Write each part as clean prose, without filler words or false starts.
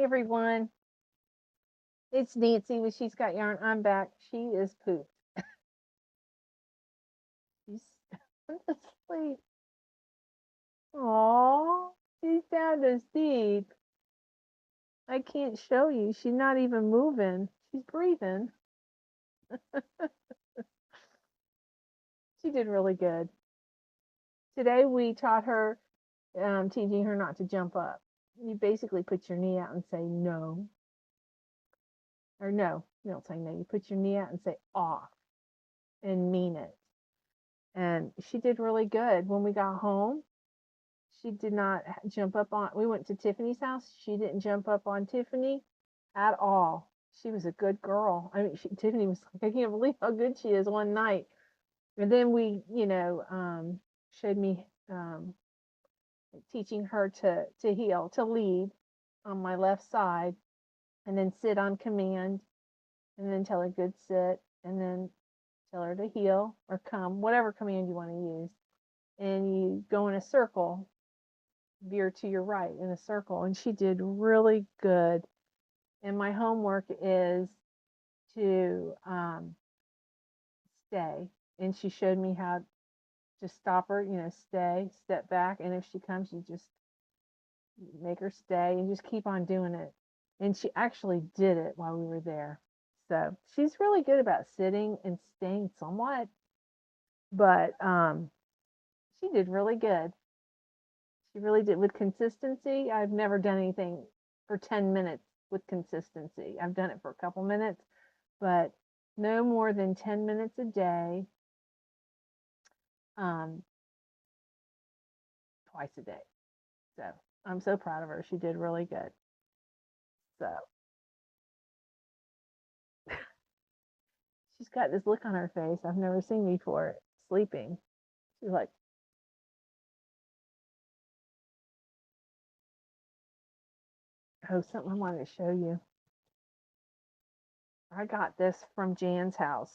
everyone. It's Nancy with She's Got Yarn. I'm back. She is pooped. She's asleep. Aww, she's sound asleep. I can't show you. She's not even moving. She's breathing. She did really good. Today we taught her, teaching her not to jump up. You basically put your knee out and say no. Or no, you don't say no. You put your knee out and say off and mean it. And she did really good. When we got home, she did not jump up on, we went to Tiffany's house. She didn't jump up on Tiffany at all. She was a good girl. I mean, Tiffany was like, I can't believe how good she is one night. And then we, showed me, teaching her to heel, to lead on my left side, and then sit on command, and then tell her good sit, and then tell her to heel or come, whatever command you want to use. And you go in a circle, veer to your right in a circle. And she did really good. And my homework is to stay. And she showed me how to stop her, stay, step back. And if she comes, you just make her stay and just keep on doing it. And she actually did it while we were there. So she's really good about sitting and staying somewhat. But she did really good. She really did with consistency. I've never done anything for 10 minutes with consistency. I've done it for a couple minutes, but no more than 10 minutes a day, twice a day. So I'm so proud of her. She did really good. So she's got this look on her face I've never seen before, sleeping. She's like, oh, something I wanted to show you. I got this from Jan's house.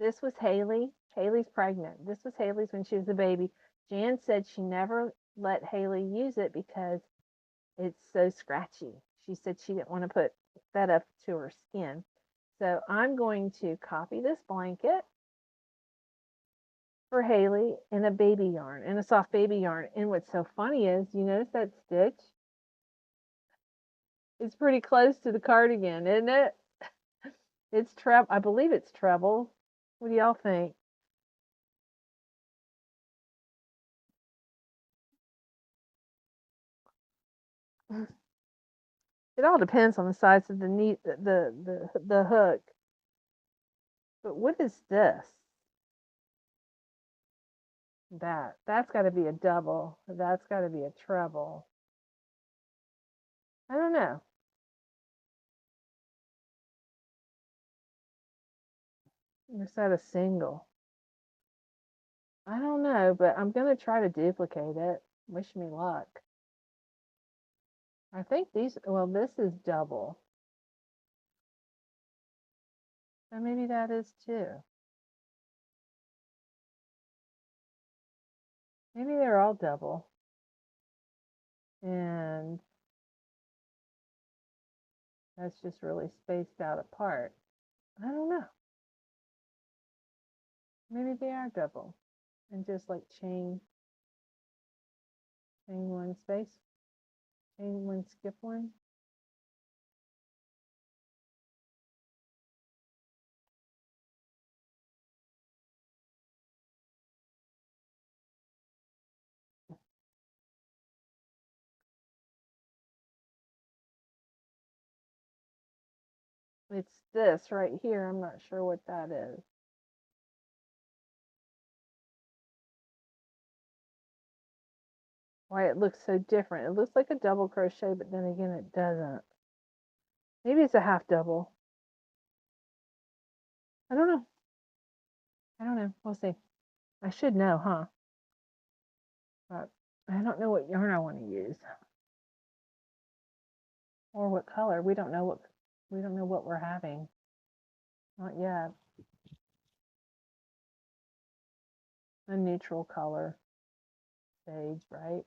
This was Haley. Haley's pregnant. This was Haley's when she was a baby. Jan said she never let Haley use it because it's so scratchy. She said she didn't want to put that up to her skin. So I'm going to copy this blanket for Haley in a baby yarn, in a soft baby yarn. And what's so funny is, you notice that stitch? It's pretty close to the cardigan, isn't it? It's treble. I believe it's treble. What do y'all think? It all depends on the size of the knee, the hook. But what is this? That's got to be a double. That's got to be a treble. I don't know. Is that a single? I don't know, but I'm gonna try to duplicate it. Wish me luck. I think these. Well, this is double. So maybe that is too. Maybe they're all double. And that's just really spaced out apart. I don't know. Maybe they are double. And just like chain one space, chain one, skip one. It's this right here. I'm not sure what that is. Why it looks so different. It looks like a double crochet, but then again, it doesn't. Maybe it's a half double. I don't know. I don't know. We'll see. I should know, huh? But I don't know what yarn I want to use or what color. We don't know what we're having. Not yet. A neutral color. Sage, right?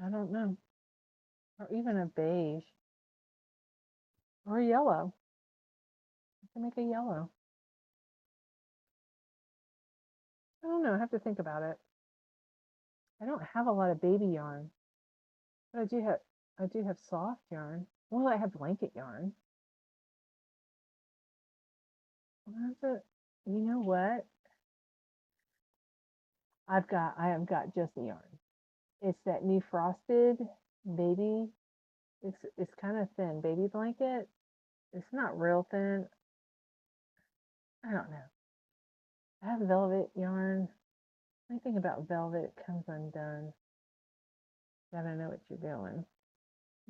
I don't know. Or even a beige. Or a yellow. I can make a yellow. I don't know. I have to think about it. I don't have a lot of baby yarn. But I do have soft yarn. Well, I have blanket yarn. You know what? I have got just the yarn. It's that new frosted baby. It's kind of thin baby blanket. It's not real thin. I don't know. I have velvet yarn. Anything about velvet comes undone. Gotta know what you're doing.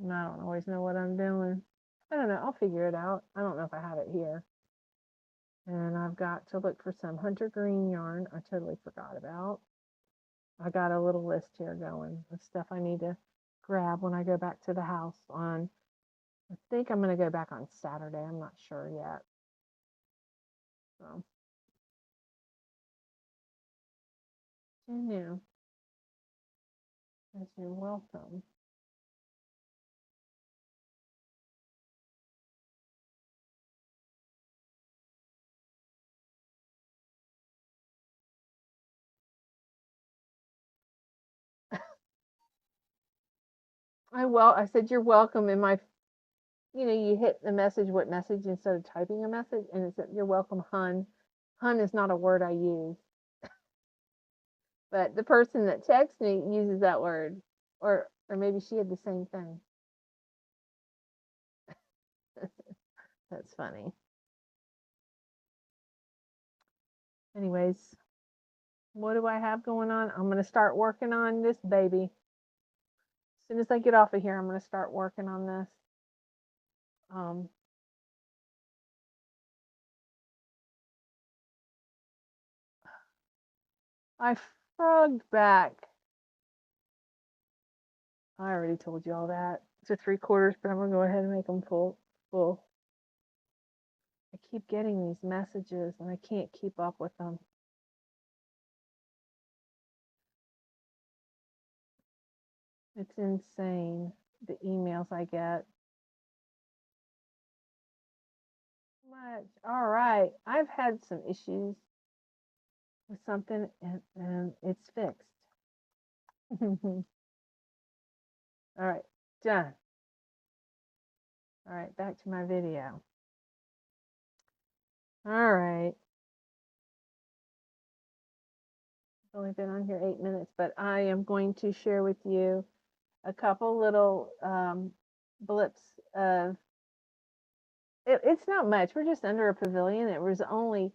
And I don't always know what I'm doing. I don't know. I'll figure it out. I don't know if I have it here. And I've got to look for some hunter green yarn I totally forgot about. I got a little list here going of stuff I need to grab when I go back to the house on, I think I'm going to go back on Saturday. I'm not sure yet. So, TEMU, as you're welcome. I said you're welcome in my, you hit the message, what message, instead of typing a message, and it said you're welcome, hun. Hun is not a word I use, but the person that texts me uses that word, or maybe she had the same thing. That's funny. Anyways, what do I have going on? I'm going to start working on this baby. As soon as I get off of here, I'm going to start working on this. I frogged back. I already told you all that. To 3/4, but I'm going to go ahead and make them full. I keep getting these messages and I can't keep up with them. It's insane, the emails I get. Much. All right. I've had some issues with something and it's fixed. All right. Done. All right. Back to my video. All right. I've only been on here 8 minutes, but I am going to share with you a couple little blips of it's not much. We're just under a pavilion. It was only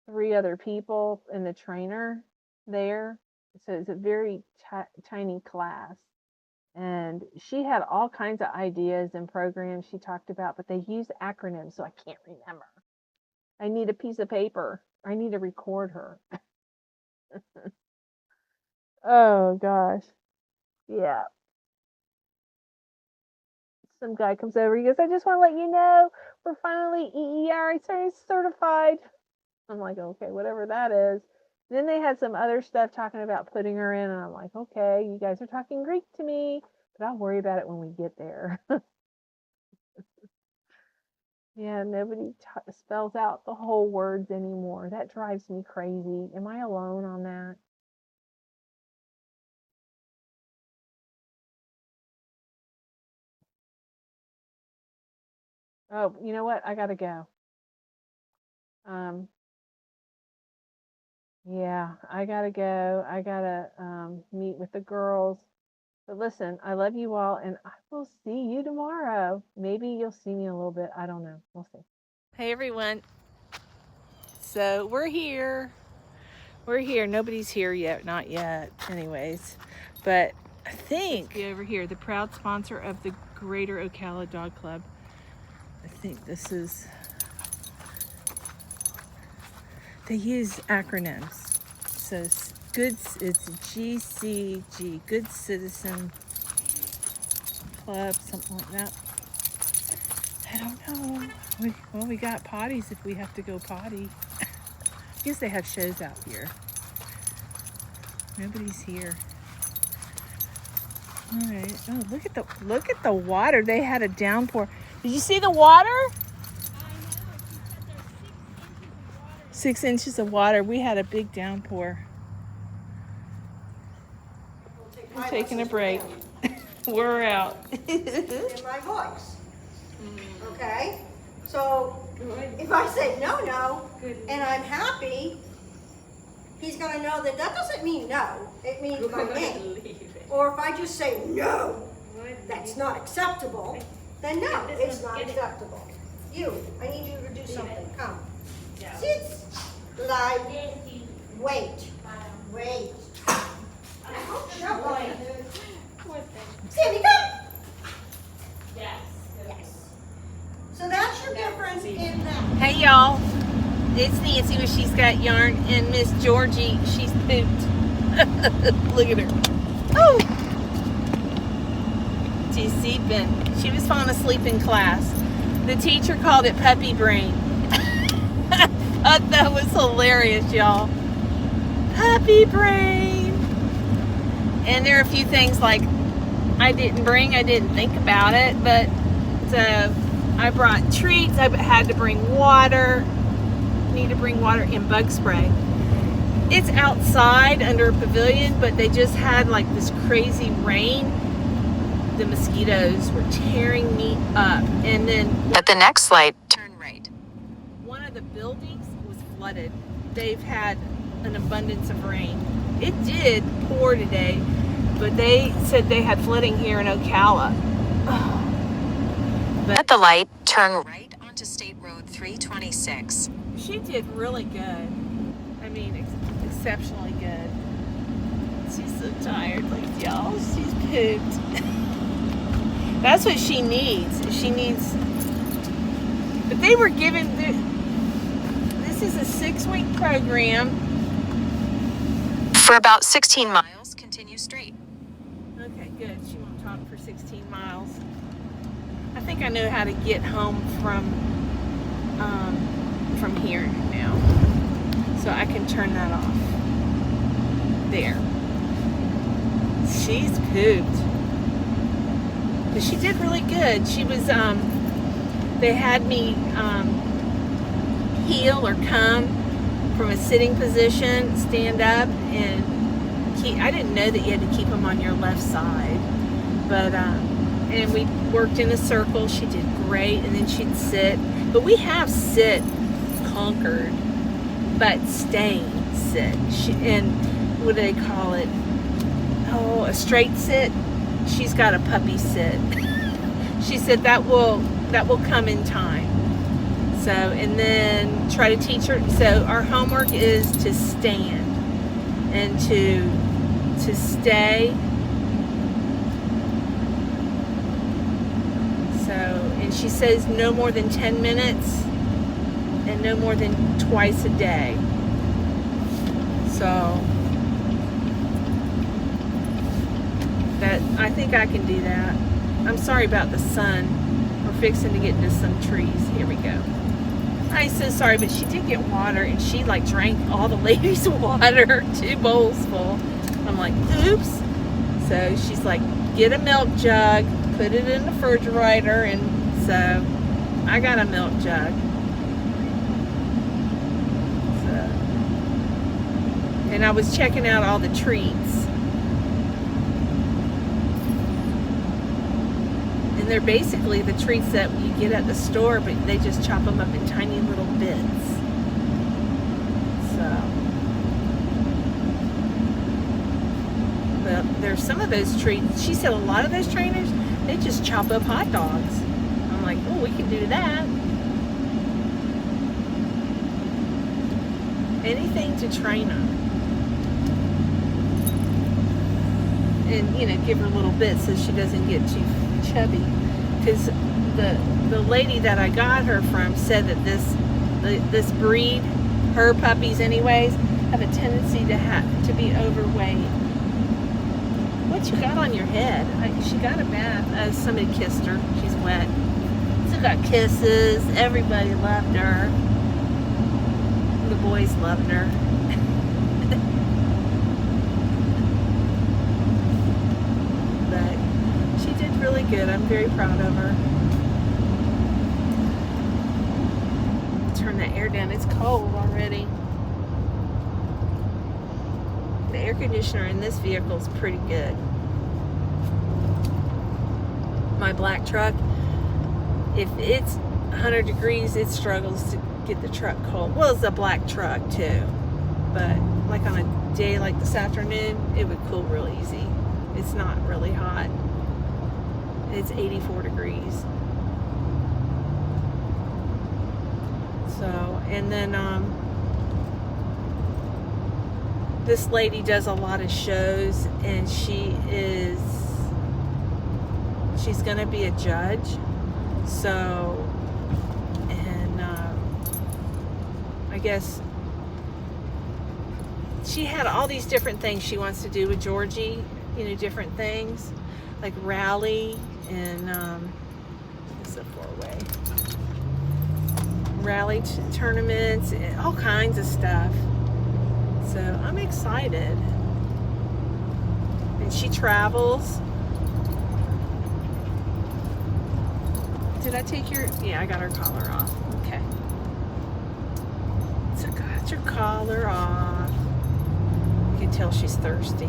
3 other people and the trainer there. So it's a very tiny class. And she had all kinds of ideas and programs she talked about, but they use acronyms, so I can't remember. I need a piece of paper. I need to record her. Oh gosh. Yeah. Some guy comes over. He goes, I just want to let you know we're finally EERI certified. I'm like, okay, whatever that is. Then they had some other stuff talking about putting her in, and I'm like, okay, you guys are talking Greek to me, but I'll worry about it when we get there. Yeah, nobody spells out the whole words anymore. That drives me crazy. Am I alone on that? Oh, you know what? I gotta go. Yeah, I gotta go. I gotta meet with the girls. But listen, I love you all, and I will see you tomorrow. Maybe you'll see me a little bit. I don't know. We'll see. Hey, everyone. So we're here. We're here. Nobody's here yet. Not yet. Anyways. But I think... Let's be over here. The proud sponsor of the Greater Ocala Dog Club. I think this is... They use acronyms. So it's GCG, Good Citizen Club, something like that. I don't know. We got potties if we have to go potty. I guess they have shows out here. Nobody's here. All right. Oh, look at the water. They had a downpour. Did you see the water? I know. 6 inches of water. We had a big downpour. We're taking a break. We're out. In my voice. Okay? So if I say no, and I'm happy, he's going to know that doesn't mean no. It means my name. Or if I just say no, that's not acceptable, then no, it's not acceptable. You, I need you to do something. Come. Sit. Lie. Wait. Sandy, come. Yes. So that's your difference in that. Hey y'all, it's Nancy when she's got yarn, and Miss Georgie, she's pooped. Look at her. Oh! She's sleeping. She was falling asleep in class. The teacher called it puppy brain. I thought that was hilarious, y'all. Puppy brain. And there are a few things like I didn't think about it, but I brought treats. I had to bring water. Need to bring water and bug spray. It's outside under a pavilion, but they just had like this crazy rain. The mosquitoes were tearing me up. And then at the next light, turn right. One of the buildings was flooded. They've had an abundance of rain. It did pour today, but they said they had flooding here in Ocala. But at the light, turn right onto State Road 326. She did really good. I mean, exceptionally good. She's so tired, like y'all. She's pooped. That's what she needs. But they were given, this is a 6-week program. For about 16 miles, continue straight. Okay, good. She won't talk for 16 miles. I think I know how to get home from here now. So I can turn that off. There. She's pooped. But she did really good. She was, they had me heel or come from a sitting position, stand up, and I didn't know that you had to keep them on your left side. But, and we worked in a circle. She did great. And then she'd sit. But we have sit conquered, but staying sit. And what do they call it? Oh, a straight sit. She's got a puppy sit. She said that will come in time. So, and then try to teach her. So our homework is to stand and to stay. So, and she says no more than 10 minutes and no more than twice a day. So that, I think I can do that. I'm sorry about the sun. We're fixing to get into some trees. Here we go. I'm so sorry, but she did get water, and she like drank all the ladies' water, 2 bowls full. I'm like, oops. So she's like, get a milk jug, put it in the refrigerator, and so I got a milk jug. So, and I was checking out all the treats. They're basically the treats that you get at the store, but they just chop them up in tiny little bits. So, but there's some of those treats. She said a lot of those trainers, they just chop up hot dogs. I'm like, oh, we can do that. Anything to train them. And, you know, give her little bits so she doesn't get too chubby. Because the lady that I got her from said that this breed, her puppies anyways, have a tendency to be overweight. What you got on your head? She got a bath. Somebody kissed her. She's wet. She got kisses. Everybody loved her. The boys loved her. But good. I'm very proud of her. Turn the air down. It's cold already. The air conditioner in this vehicle is pretty good. My black truck, if it's 100 degrees, it struggles to get the truck cold. Well, it's a black truck too, but like on a day like this afternoon, it would cool real easy. It's not really hot. It's 84 degrees. So, and then this lady does a lot of shows, and she's gonna be a judge. So, and I guess she had all these different things she wants to do with Georgie, you know, different things like rally and it's a 4-way rally tournaments and all kinds of stuff. So I'm excited. And she travels. Did I take your... Yeah, I got her collar off. Okay. So got your collar off. You can tell she's thirsty.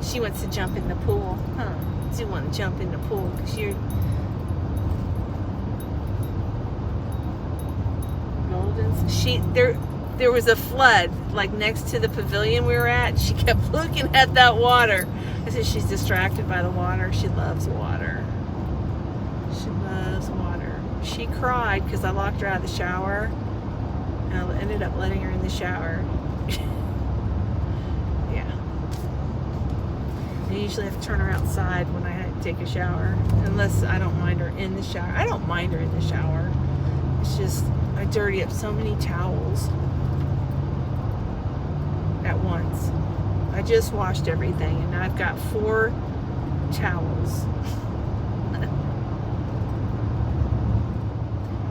She wants to jump in the pool. Huh. You want to jump in the pool because you're... There was a flood like next to the pavilion we were at. She kept looking at that water. I said she's distracted by the water. She loves water. She loves water. She cried because I locked her out of the shower, and I ended up letting her in the shower. Yeah. I usually have to turn her outside when I take a shower, unless I don't mind her in the shower. I don't mind her in the shower. It's just I dirty up so many towels at once. I just washed everything, and I've got 4 towels.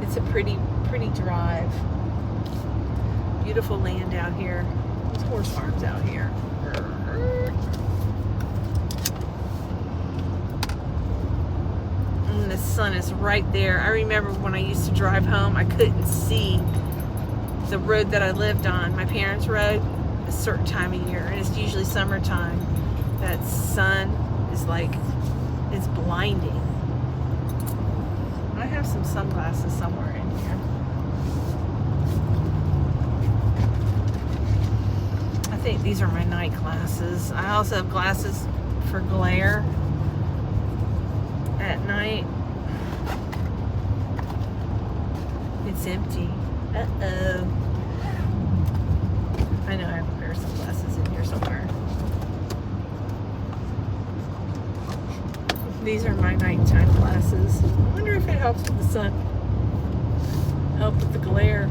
It's a pretty drive. Beautiful land out here. There's horse farms out here. And the sun is right there. I remember when I used to drive home, I couldn't see the road that I lived on, my parents' road, a certain time of year, and it's usually summertime. That sun is like, it's blinding. I have some sunglasses somewhere in here. I think these are my night glasses. I also have glasses for glare at night. It's empty. Uh-oh. I know I have a pair of sunglasses in here somewhere. These are my nighttime glasses. I wonder if it helps with the sun. Help with the glare.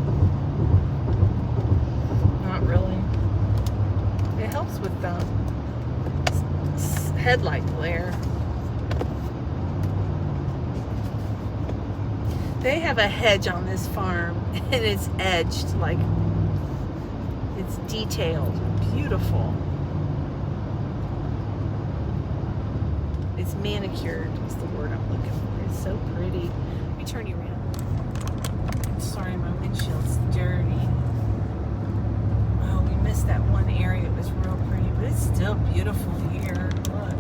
Not really. It helps with the headlight glare. They have a hedge on this farm, and it's edged, like it's detailed. Beautiful. It's manicured is the word I'm looking for. It's so pretty. Let me turn you around. I'm sorry, my windshield's dirty. Oh, we missed that one area. It was real pretty, but it's still beautiful here. Look.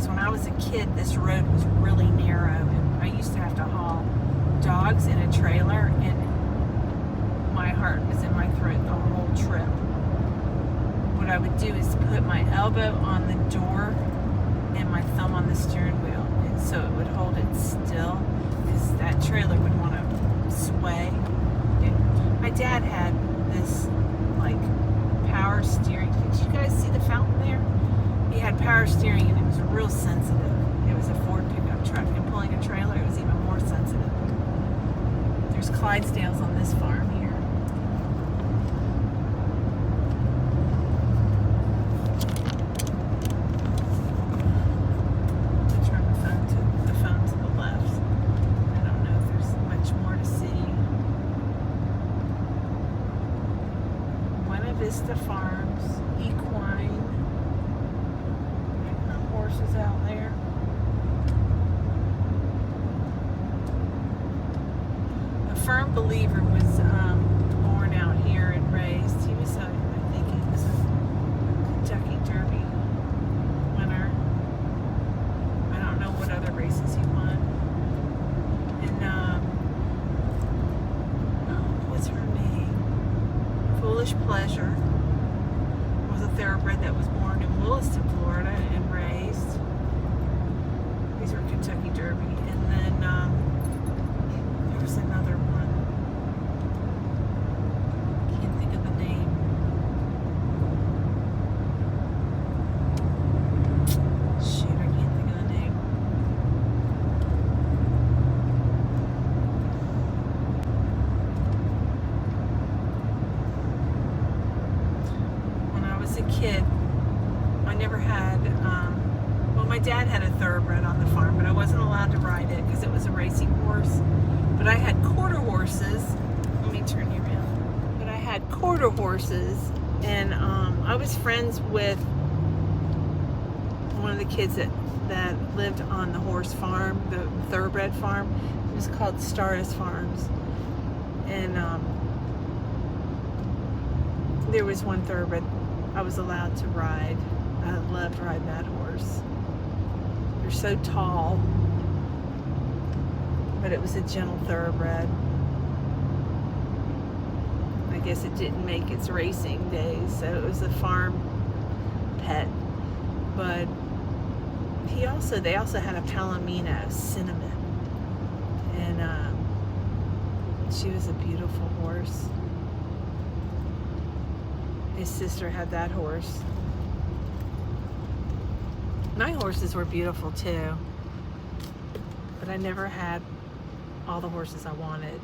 When I was a kid, this road was really narrow, and I used to have to haul dogs in a trailer, and my heart was in my throat the whole trip. What I would do is put my elbow on the door and my thumb on the steering wheel, and so it would hold it still, because that trailer would want to sway. My dad had this like power steering. Did you guys see the fountain there? He had power steering, and it was real sensitive. It was a Ford pickup truck, and pulling a trailer, it was even more sensitive. Clydesdales on this farm here. Turn the phone to the left. I don't know if there's much more to see. Buena Vista Farms, equine. Horses out there. A firm believer was born out here and raised. He was I think he was a Kentucky Derby winner. I don't know what other races he won. And what's her name? Foolish Pleasure was a thoroughbred that was born in Williston, Florida, and raised. These were Kentucky Derby. And then there was another one. Can't think of the name. Shoot, I can't think of the name. When I was a kid, I never had, well, my dad had a thoroughbred on the farm, but I wasn't allowed to ride it because it was a racing horse. But I had quarter horses. Let me turn you around. But I had quarter horses, and I was friends with one of the kids that lived on the horse farm, the thoroughbred farm. It was called Stardust Farms. And there was one thoroughbred I was allowed to ride. I loved riding that horse. They're so tall, but it was a gentle thoroughbred. I guess it didn't make its racing days, so it was a farm pet. But they also had a Palomino, Cinnamon, and she was a beautiful horse. His sister had that horse. My horses were beautiful too, but I never had all the horses I wanted.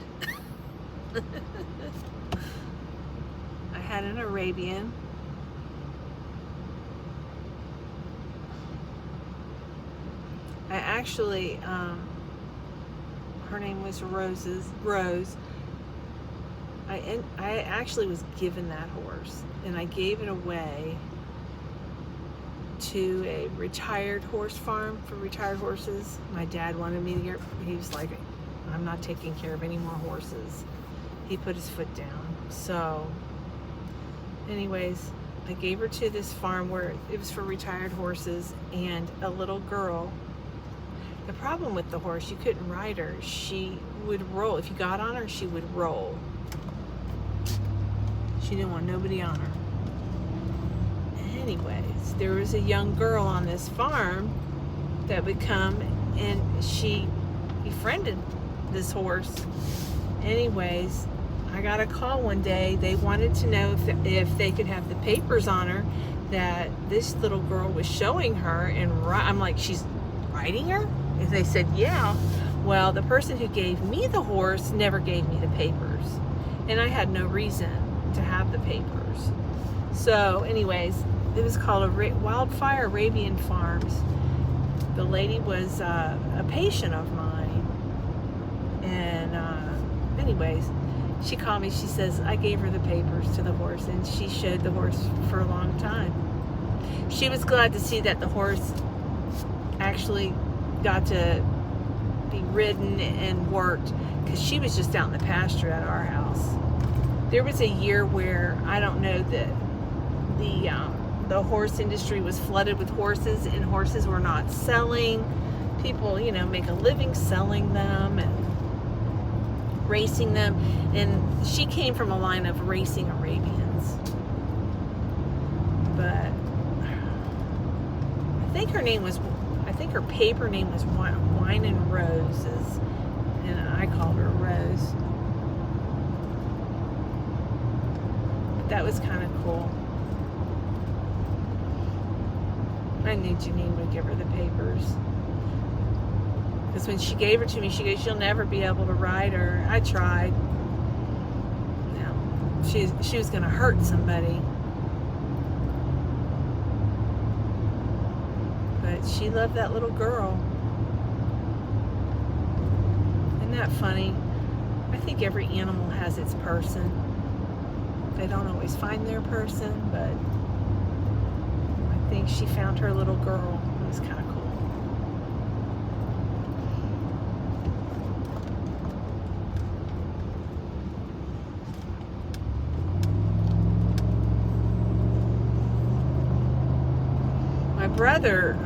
I had an Arabian. I actually, her name was Rose. I actually was given that horse, and I gave it away to a retired horse farm for retired horses. My dad wanted me to get, he was like, I'm not taking care of any more horses. He put his foot down. So anyways, I gave her to this farm where it was for retired horses, and a little girl. The problem with the horse, you couldn't ride her. She would roll. If you got on her, she would roll. She didn't want nobody on her. Anyways, there was a young girl on this farm that would come, and she befriended this horse. Anyways, I got a call one day. They wanted to know if they could have the papers on her that this little girl was showing her, and I'm like, she's riding her? And they said, yeah. Well, the person who gave me the horse never gave me the papers, and I had no reason to have the papers. So anyways, it was called Wildfire Arabian Farms. The lady was a patient of mine, and anyways, she called me. She says I gave her the papers to the horse, and she showed the horse for a long time. She was glad to see that the horse actually got to be ridden and worked, because she was just out in the pasture at our house. There was a year where, I don't know, that the horse industry was flooded with horses, and horses were not selling. People, make a living selling them and racing them. And she came from a line of racing Arabians. But I think her paper name was Wine and Roses, and I called her Rose. But that was kind of cool. I knew Janine would give her the papers. Because when she gave her to me, she goes, "You'll never be able to ride her." I tried. No, she was going to hurt somebody. But she loved that little girl. Isn't that funny? I think every animal has its person. They don't always find their person, but I think she found her little girl. It was kind of cool. My brother,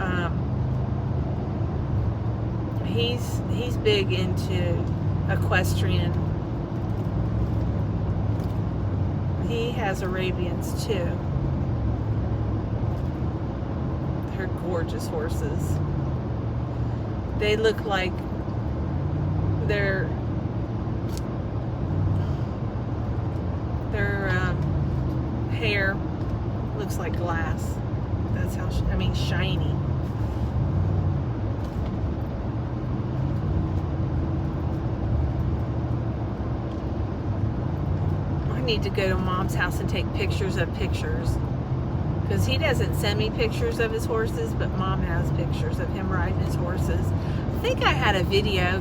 he's big into equestrian. He has Arabians too. They're gorgeous horses. They look like their hair looks like glass. That's how, shiny. I need to go to Mom's house and take pictures of pictures. Because he doesn't send me pictures of his horses, but Mom has pictures of him riding his horses. I think I had a video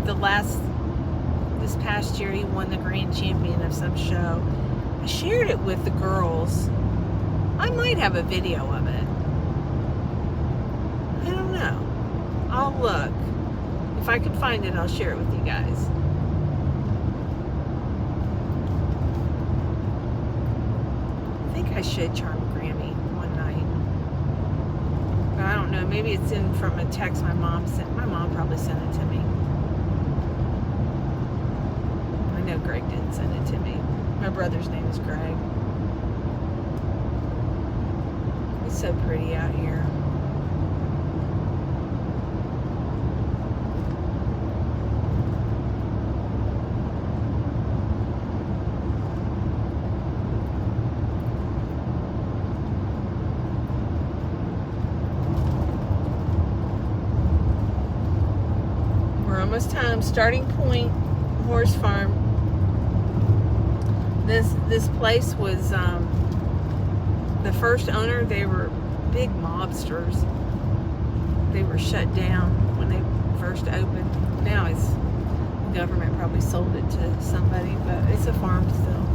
this past year he won the grand champion of some show. I shared it with the girls. I might have a video of it. I don't know. I'll look. If I can find it, I'll share it with you guys. I think I should charm Grammy one night. But I don't know. Maybe it's in from a text my mom sent. My mom probably sent it to me. I know Greg didn't send it to me. My brother's name is Greg. It's so pretty out here. We're almost home. Starting Point Horse Farm. This place was the first owner. They were big mobsters. They were shut down when they first opened. Now the government probably sold it to somebody, but it's a farm still.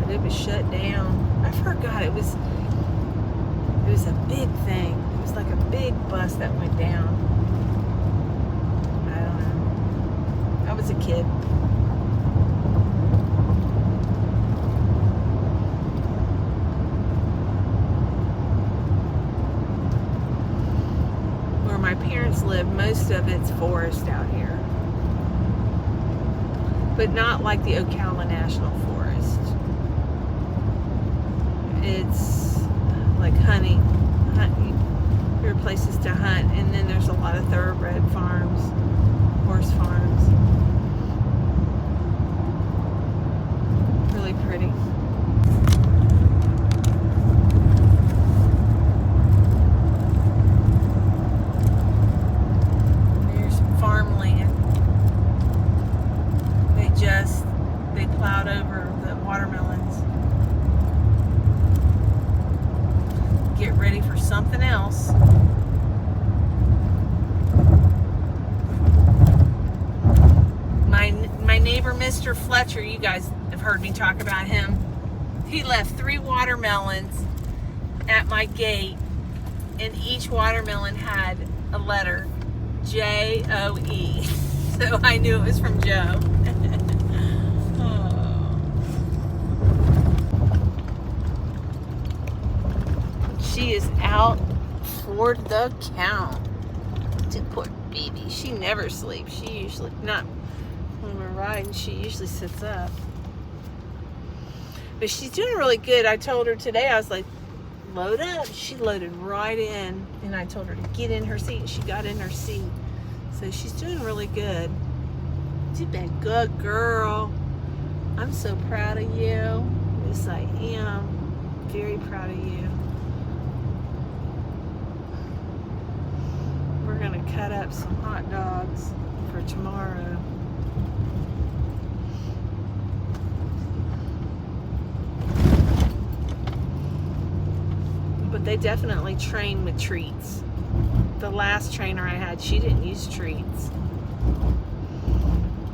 But it was shut down. I forgot it was a big thing. It was like a big bus that went down. I don't know. I was a kid. My parents live, most of it's forest out here, but not like the Ocala National Forest. It's like hunting. There are places to hunt, and then there's a lot of thoroughbred farms, horse farms. Really pretty. They plowed over the watermelons. Get ready for something else. My neighbor, Mr. Fletcher, you guys have heard me talk about him. He left 3 watermelons at my gate, and each watermelon had a letter, J-O-E. So I knew it was from Joe. She is out for the count. Poor baby. She never sleeps. She usually, not when we're riding, she usually sits up. But she's doing really good. I told her today, I was like, load up. She loaded right in. And I told her to get in her seat. And she got in her seat. So she's doing really good. You've been good, girl. I'm so proud of you. Yes, I am. Very proud of you. We're gonna to cut up some hot dogs for tomorrow. But they definitely train with treats. The last trainer I had, she didn't use treats.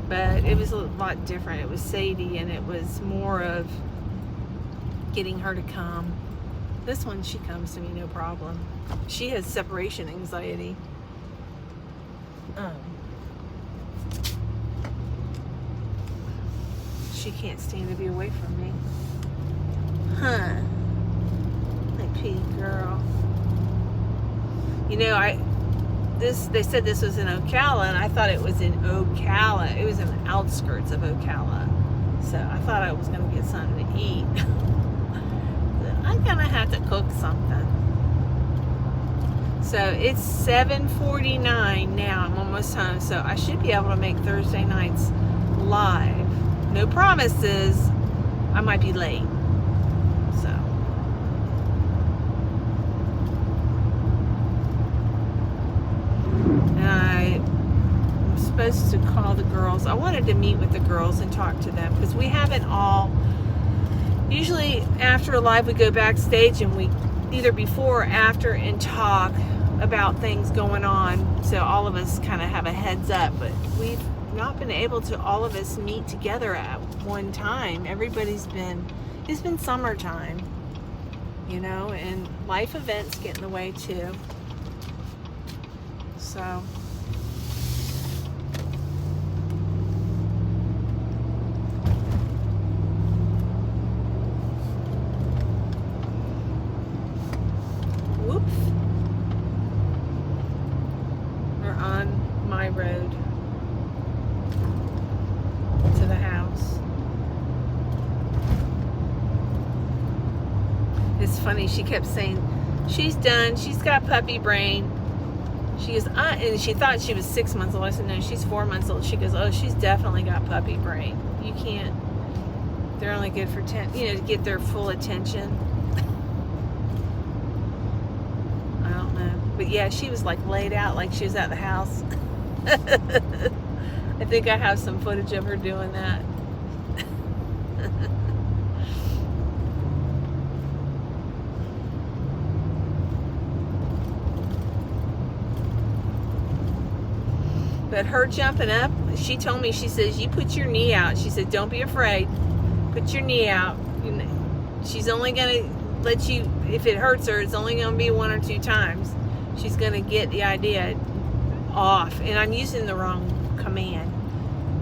But it was a lot different. It was Sadie, and it was more of getting her to come. This one, she comes to me no problem. She has separation anxiety. She can't stand to be away from me. Huh. That pig girl. You know, they said this was in Ocala, and I thought it was in Ocala. It was in the outskirts of Ocala. So I thought I was going to get something to eat. I'm going to have to cook something. So it's 7:49 now. I'm almost home. So I should be able to make Thursday nights live. No promises. I might be late. So. And I'm supposed to call the girls. I wanted to meet with the girls and talk to them because we haven't all. Usually after a live we go backstage and we either before or after and talk about things going on, so all of us kind of have a heads up, but we've not been able to all of us meet together at one time. It's been summertime, you know, and life events get in the way too. So we're on my road to the house. It's funny, she kept saying she's done, she's got puppy brain. She goes, and she thought she was 6 months old. I said, no, she's 4 months old. She goes, oh, she's definitely got puppy brain. You can't, they're only good for 10, you know, to get their full attention. I don't know. But yeah, she was like laid out like she was at the house. I think I have some footage of her doing that. But her jumping up, she told me, she says, you put your knee out. She said, don't be afraid. Put your knee out. She's only going to let you, if it hurts her, it's only going to be 1 or 2 times. She's going to get the idea off. And I'm using the wrong command.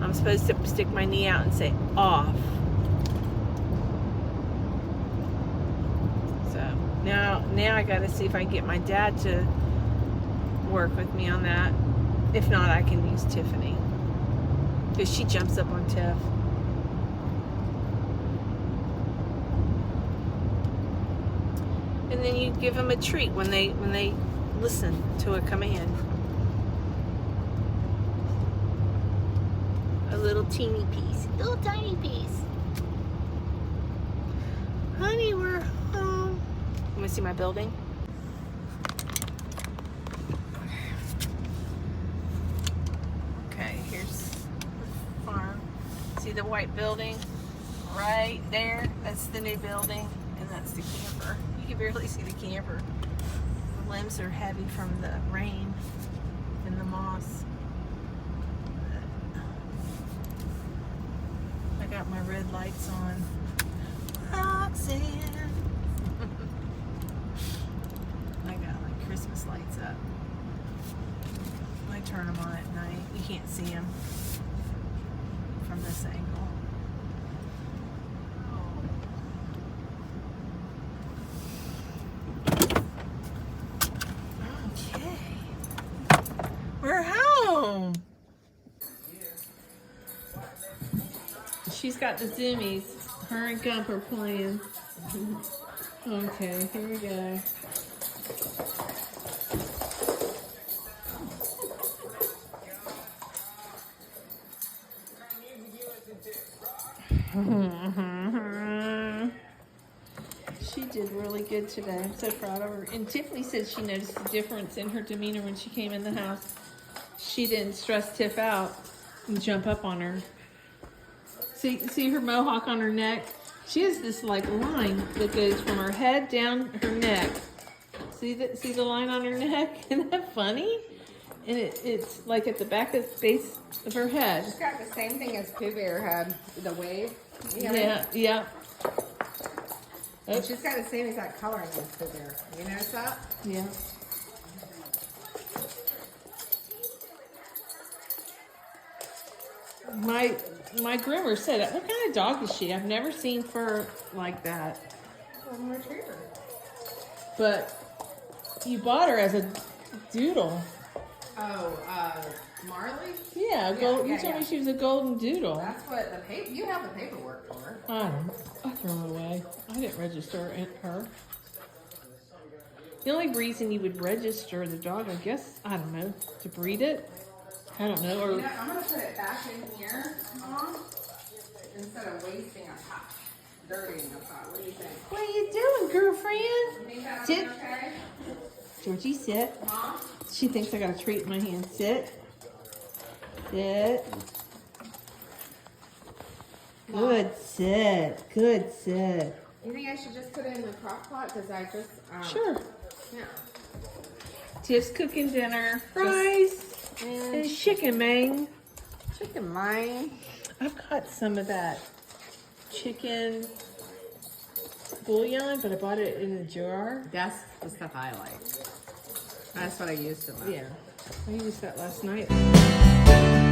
I'm supposed to stick my knee out and say off. So now I got to see if I can get my dad to work with me on that. If not, I can use Tiffany, because she jumps up on Tiff. And then you give them a treat when they listen to a command. A little teeny piece, little tiny piece. Honey, we're home. You want to see my building? See the white building right there? That's the new building, and that's the camper. You can barely see the camper. The limbs are heavy from the rain and the moss. I got my red lights on. Roxanne. I got like Christmas lights up. I turn them on at night. You can't see them from this angle. Okay. We're home. She's got the zoomies. Her and Gump are playing. Okay, here we go. She did really good today. I'm so proud of her. And Tiffany said she noticed the difference in her demeanor when she came in the house. She didn't stress Tiff out and jump up on her. See her mohawk on her neck? She has this like line that goes from her head down her neck. See the line on her neck? Isn't that funny? And it's like at the back of the base of her head. She's got the same thing as Pooh Bear had, the wave. Yeah. And she's got the same exact coloring as Pooh Bear. You notice that? Yeah. My groomer said, "What kind of dog is she? I've never seen fur like that." Golden Retriever. But you bought her as a doodle. Oh, Marley? Yeah, you told me she was a golden doodle. That's what the paper. You have the paperwork for her. I threw it away. I didn't register her. The only reason you would register the dog, I guess, I don't know, to breed it. I don't know. Or You know, I'm gonna put it back in here, Mom, instead of wasting a pot, dirtying a pot. What do you think? what are you doing, girlfriend? You think that'll Sit. be okay? Georgie, sit. Mom? She thinks I got a treat in my hand. Sit. Sit. Good sit. Good sit. You think I should just put it in the crock pot? Because I just, Sure. Yeah. Tiff's cooking dinner. Fries. And chicken, man. Chicken mine. I've got some of that chicken bouillon, but I bought it in a jar. That's the stuff I like. That's what I used to love. Yeah. I used that last night.